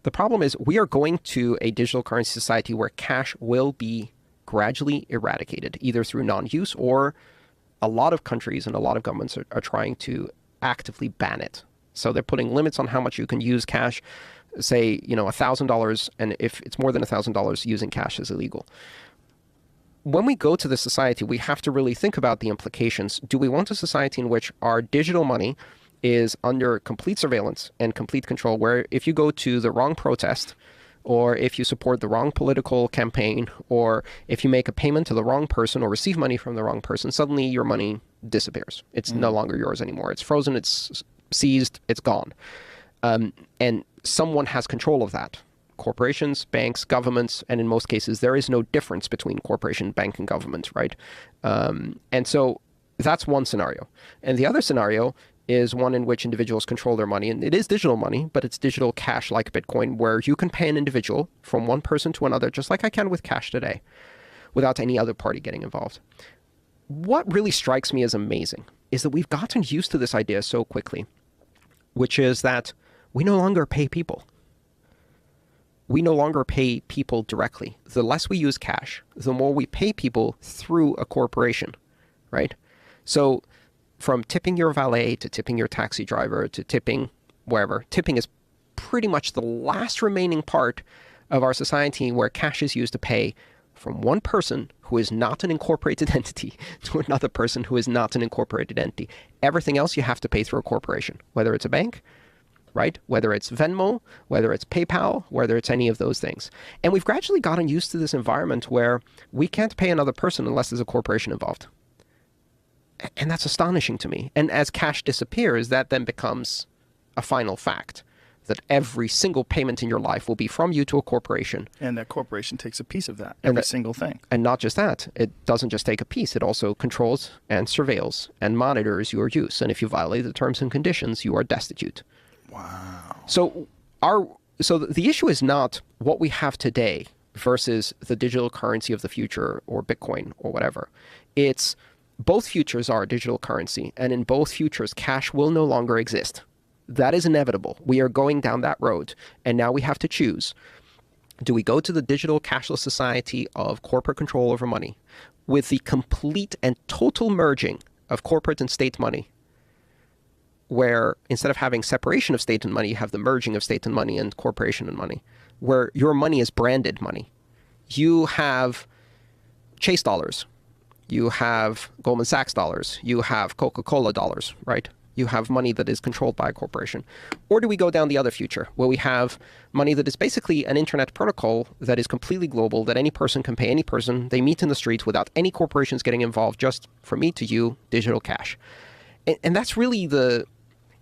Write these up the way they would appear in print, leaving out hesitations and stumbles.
The problem is we are going to a digital currency society where cash will be gradually eradicated, either through non-use or a lot of countries and a lot of governments are trying to actively ban it. So they're putting limits on how much you can use cash, say, $1,000, and if it's more than $1,000, using cash is illegal. When we go to the society, we have to really think about the implications. Do we want a society in which our digital money is under complete surveillance and complete control, where if you go to the wrong protest, or if you support the wrong political campaign, or if you make a payment to the wrong person or receive money from the wrong person, suddenly your money disappears. It's no longer yours anymore. It's frozen, it's seized, it's gone. And someone has control of that. Corporations, banks, governments, and in most cases, there is no difference between corporation, bank, and government, right? And so that's one scenario. And the other scenario is one in which individuals control their money. And it is digital money, but it's digital cash like Bitcoin, where you can pay an individual from one person to another, just like I can with cash today, without any other party getting involved. What really strikes me as amazing is that we've gotten used to this idea so quickly, which is that we no longer pay people. We no longer pay people directly. The less we use cash, the more we pay people through a corporation, right? So from tipping your valet to tipping your taxi driver to tipping wherever, tipping is pretty much the last remaining part of our society where cash is used to pay from one person who is not an incorporated entity to another person who is not an incorporated entity. Everything else you have to pay through a corporation, whether it's a bank, right? Whether it's Venmo, whether it's PayPal, whether it's any of those things. And we've gradually gotten used to this environment where we can't pay another person unless there's a corporation involved. And that's astonishing to me. And as cash disappears, that then becomes a final fact, that every single payment in your life will be from you to a corporation. And that corporation takes a piece of that, every single thing. And not just that, it doesn't just take a piece, it also controls and surveils and monitors your use. And if you violate the terms and conditions, you are destitute. Wow. So the issue is not what we have today versus the digital currency of the future or Bitcoin or whatever. It's both futures are digital currency, and in both futures, cash will no longer exist. That is inevitable. We are going down that road, and now we have to choose. Do we go to the digital cashless society of corporate control over money with the complete and total merging of corporate and state money, where instead of having separation of state and money, you have the merging of state and money and corporation and money, where your money is branded money? You have Chase dollars. You have Goldman Sachs dollars. You have Coca-Cola dollars, right? You have money that is controlled by a corporation. Or do we go down the other future, where we have money that is basically an internet protocol that is completely global, that any person can pay any person. They meet in the streets without any corporations getting involved, just from me to you, digital cash. And that's really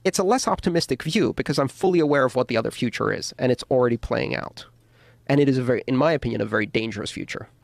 it's a less optimistic view, because I'm fully aware of what the other future is, and it's already playing out. And it is in my opinion, a very dangerous future.